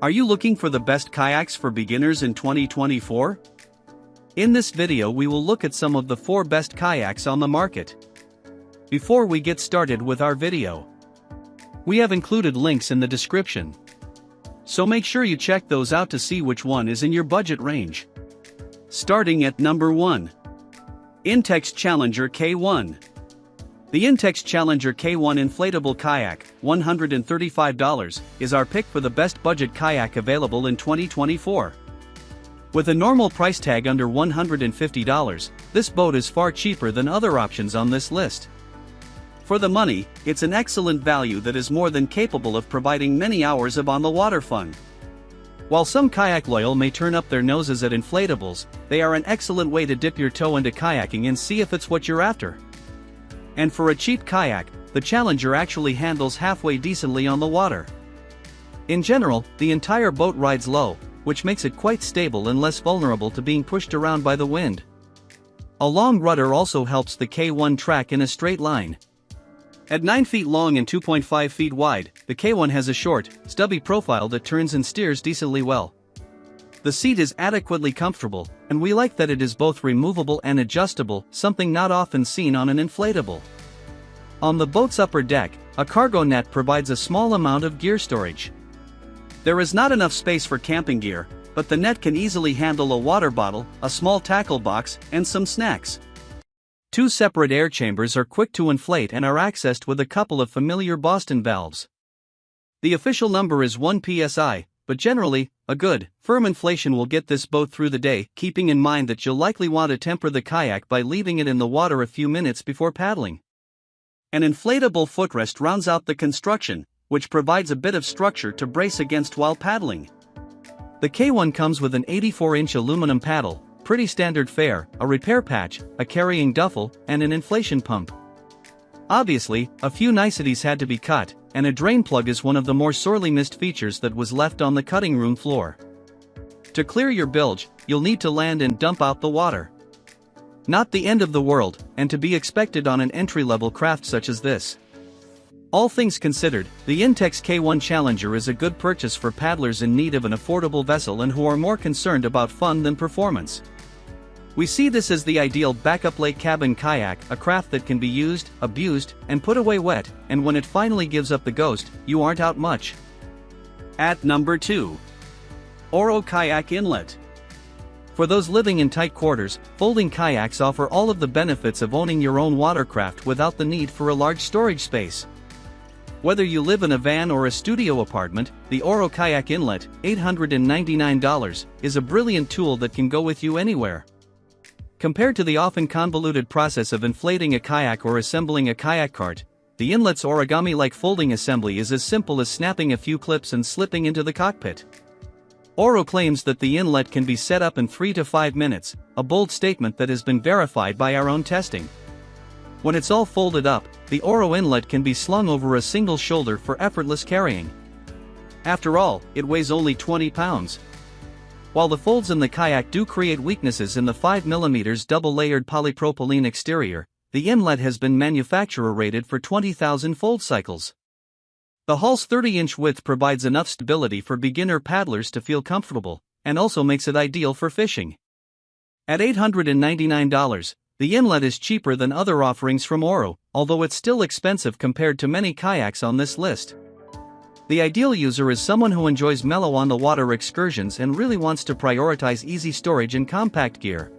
Are you looking for the best kayaks for beginners in 2024? In this video we will look at some of the 4 best kayaks on the market. Before we get started with our video, we have included links in the description, so make sure you check those out to see which one is in your budget range. Starting at number 1. Intex Challenger K1. The Intex Challenger K1 inflatable kayak, $135, is our pick for the best budget kayak available in 2024. With a normal price tag under $150, this boat is far cheaper than other options on this list. For the money, it's an excellent value that is more than capable of providing many hours of on-the-water fun. While some kayak loyal may turn up their noses at inflatables, they are an excellent way to dip your toe into kayaking and see if it's what you're after. And for a cheap kayak, the Challenger actually handles halfway decently on the water. In general, the entire boat rides low, which makes it quite stable and less vulnerable to being pushed around by the wind. A long rudder also helps the K1 track in a straight line. At 9 feet long and 2.5 feet wide, the K1 has a short, stubby profile that turns and steers decently well. The seat is adequately comfortable, and we like that it is both removable and adjustable, something not often seen on an inflatable. On the boat's upper deck, a cargo net provides a small amount of gear storage. There is not enough space for camping gear, but the net can easily handle a water bottle, a small tackle box, and some snacks. 2 separate air chambers are quick to inflate and are accessed with a couple of familiar Boston valves. The official number is 1 psi, but generally, a good, firm inflation will get this boat through the day, keeping in mind that you'll likely want to temper the kayak by leaving it in the water a few minutes before paddling. An inflatable footrest rounds out the construction, which provides a bit of structure to brace against while paddling. The K1 comes with an 84-inch aluminum paddle, pretty standard fare, a repair patch, a carrying duffel, and an inflation pump. Obviously, a few niceties had to be cut, and a drain plug is one of the more sorely missed features that was left on the cutting room floor. To clear your bilge, you'll need to land and dump out the water. Not the end of the world, and to be expected on an entry-level craft such as this. All things considered, the Intex K1 Challenger is a good purchase for paddlers in need of an affordable vessel and who are more concerned about fun than performance. We see this as the ideal backup lake cabin kayak, a craft that can be used, abused, and put away wet, and when it finally gives up the ghost, you aren't out much. At number 2. Oro Kayak Inlet. For those living in tight quarters, folding kayaks offer all of the benefits of owning your own watercraft without the need for a large storage space. Whether you live in a van or a studio apartment, the Oro Kayak Inlet, $899, is a brilliant tool that can go with you anywhere. Compared to the often convoluted process of inflating a kayak or assembling a kayak cart, the inlet's origami-like folding assembly is as simple as snapping a few clips and slipping into the cockpit. Oro claims that the inlet can be set up in 3 to 5 minutes, a bold statement that has been verified by our own testing. When it's all folded up, the Oro inlet can be slung over a single shoulder for effortless carrying. After all, it weighs only 20 pounds. While the folds in the kayak do create weaknesses in the 5mm double-layered polypropylene exterior, the inlet has been manufacturer rated for 20,000 fold cycles. The hull's 30-inch width provides enough stability for beginner paddlers to feel comfortable, and also makes it ideal for fishing. At $899, the inlet is cheaper than other offerings from Oro, although it's still expensive compared to many kayaks on this list. The ideal user is someone who enjoys mellow on-the-water excursions and really wants to prioritize easy storage and compact gear.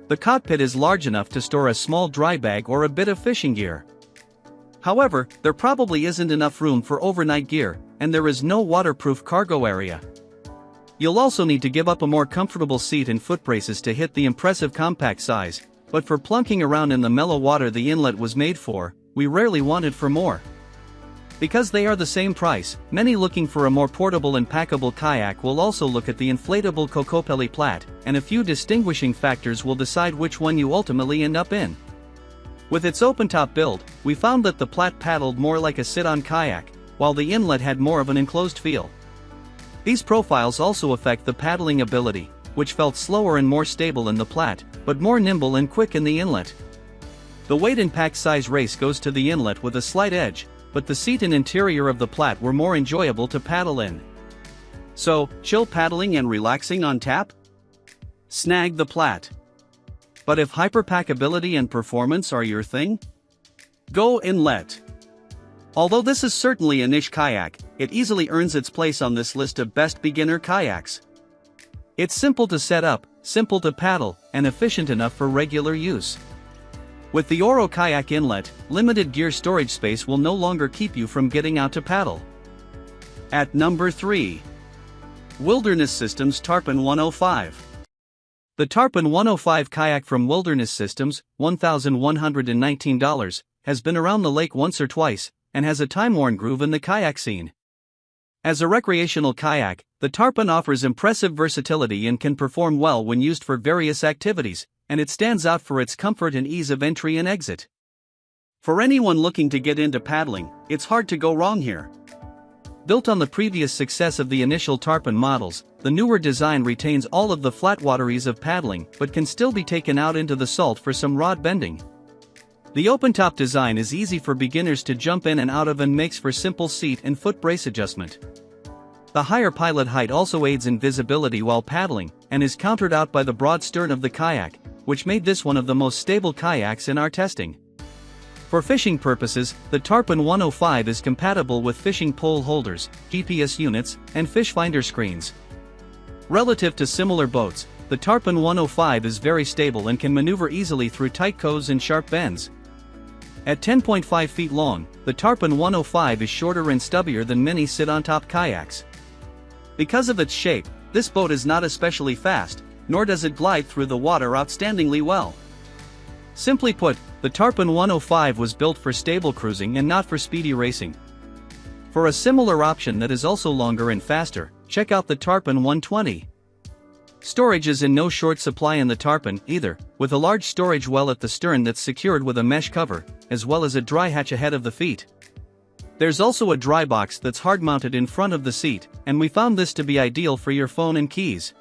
The cockpit is large enough to store a small dry bag or a bit of fishing gear. However, there probably isn't enough room for overnight gear, and there is no waterproof cargo area. You'll also need to give up a more comfortable seat and foot braces to hit the impressive compact size, but for plunking around in the mellow water the inlet was made for, we rarely wanted for more. Because they are the same price, many looking for a more portable and packable kayak will also look at the inflatable Kokopelli Plat, and a few distinguishing factors will decide which one you ultimately end up in. With its open-top build, we found that the Plat paddled more like a sit-on kayak, while the inlet had more of an enclosed feel. These profiles also affect the paddling ability, which felt slower and more stable in the Plat, but more nimble and quick in the inlet. The weight and pack size race goes to the inlet with a slight edge, but the seat and interior of the Plat were more enjoyable to paddle in. So, chill paddling and relaxing on tap? Snag the Plat. But if hyperpackability and performance are your thing? Go Inlet. Although this is certainly a niche kayak, it easily earns its place on this list of best beginner kayaks. It's simple to set up, simple to paddle, and efficient enough for regular use. With the Oro Kayak Inlet, limited gear storage space will no longer keep you from getting out to paddle. At number 3. Wilderness Systems Tarpon 105. The Tarpon 105 kayak from Wilderness Systems, $1,119, has been around the lake once or twice, and has a time-worn groove in the kayak scene. As a recreational kayak, the Tarpon offers impressive versatility and can perform well when used for various activities, and it stands out for its comfort and ease of entry and exit. For anyone looking to get into paddling, it's hard to go wrong here. Built on the previous success of the initial Tarpon models, the newer design retains all of the flatwater ease of paddling but can still be taken out into the salt for some rod bending. The open-top design is easy for beginners to jump in and out of and makes for simple seat and foot brace adjustment. The higher pilot height also aids in visibility while paddling, and is countered out by the broad stern of the kayak, which made this one of the most stable kayaks in our testing. For fishing purposes, the Tarpon 105 is compatible with fishing pole holders, GPS units, and fish finder screens. Relative to similar boats, the Tarpon 105 is very stable and can maneuver easily through tight coves and sharp bends. At 10.5 feet long, the Tarpon 105 is shorter and stubbier than many sit-on-top kayaks. Because of its shape, this boat is not especially fast, nor does it glide through the water outstandingly well. Simply put, the Tarpon 105 was built for stable cruising and not for speedy racing. For a similar option that is also longer and faster, check out the Tarpon 120. Storage is in no short supply in the Tarpon either, with a large storage well at the stern that's secured with a mesh cover, as well as a dry hatch ahead of the feet. There's also a dry box that's hard-mounted in front of the seat, and we found this to be ideal for your phone and keys.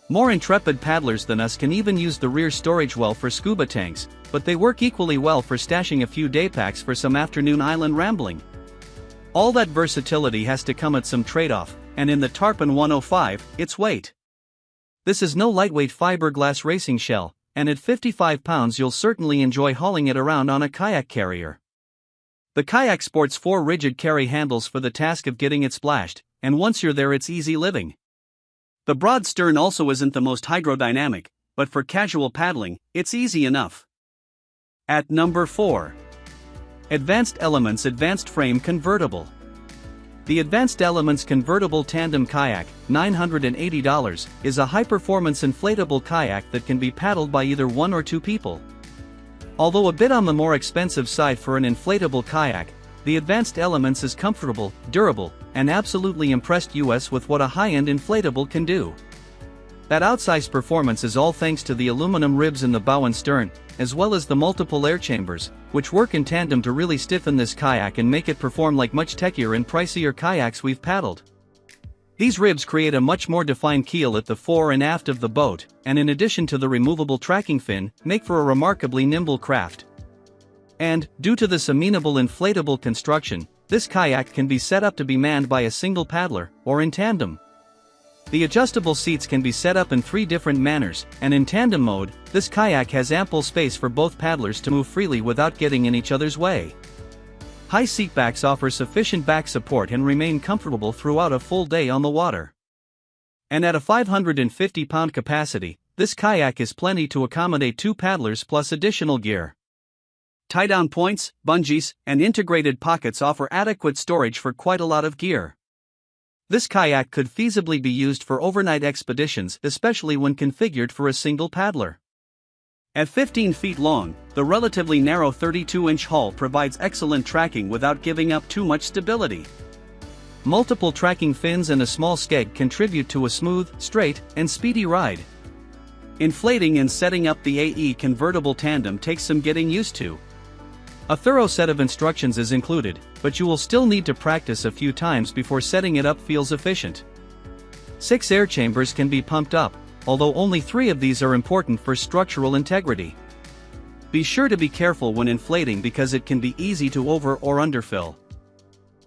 More intrepid paddlers than us can even use the rear storage well for scuba tanks, but they work equally well for stashing a few day packs for some afternoon island rambling. All that versatility has to come at some trade-off, and in the Tarpon 105, it's weight. This is no lightweight fiberglass racing shell, and at 55 pounds you'll certainly enjoy hauling it around on a kayak carrier. The kayak sports 4 rigid carry handles for the task of getting it splashed, and once you're there it's easy living. The broad stern also isn't the most hydrodynamic, but for casual paddling, it's easy enough. At number 4. Advanced Elements Advanced Frame Convertible. The Advanced Elements Convertible Tandem Kayak, $980, is a high-performance inflatable kayak that can be paddled by either 1 or 2 people. Although a bit on the more expensive side for an inflatable kayak, the Advanced Elements is comfortable, durable, and absolutely impressed us with what a high-end inflatable can do. That outsized performance is all thanks to the aluminum ribs in the bow and stern, as well as the multiple air chambers, which work in tandem to really stiffen this kayak and make it perform like much techier and pricier kayaks we've paddled. These ribs create a much more defined keel at the fore and aft of the boat, and in addition to the removable tracking fin, make for a remarkably nimble craft. And, due to this amenable inflatable construction, this kayak can be set up to be manned by a single paddler, or in tandem. The adjustable seats can be set up in 3 different manners, and in tandem mode, this kayak has ample space for both paddlers to move freely without getting in each other's way. High seatbacks offer sufficient back support and remain comfortable throughout a full day on the water. And at a 550-pound capacity, this kayak is plenty to accommodate 2 paddlers plus additional gear. Tie-down points, bungees, and integrated pockets offer adequate storage for quite a lot of gear. This kayak could feasibly be used for overnight expeditions, especially when configured for a single paddler. At 15 feet long, the relatively narrow 32-inch hull provides excellent tracking without giving up too much stability. Multiple tracking fins and a small skeg contribute to a smooth, straight, and speedy ride. Inflating and setting up the AE convertible tandem takes some getting used to. A thorough set of instructions is included, but you will still need to practice a few times before setting it up feels efficient. 6 air chambers can be pumped up, although only 3 of these are important for structural integrity. Be sure to be careful when inflating because it can be easy to over or underfill.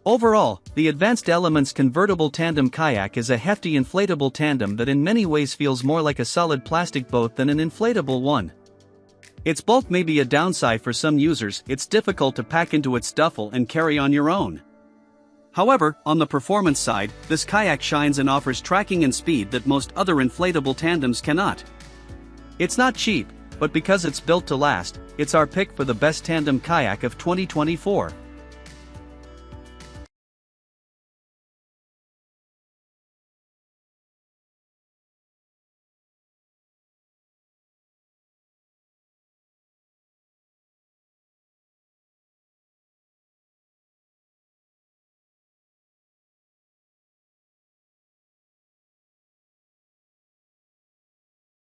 Overall, the Advanced Elements Convertible Tandem Kayak is a hefty inflatable tandem that in many ways feels more like a solid plastic boat than an inflatable one. Its bulk may be a downside for some users. It's difficult to pack into its duffel and carry on your own. However, on the performance side, this kayak shines and offers tracking and speed that most other inflatable tandems cannot. It's not cheap, but because it's built to last, it's our pick for the best tandem kayak of 2024.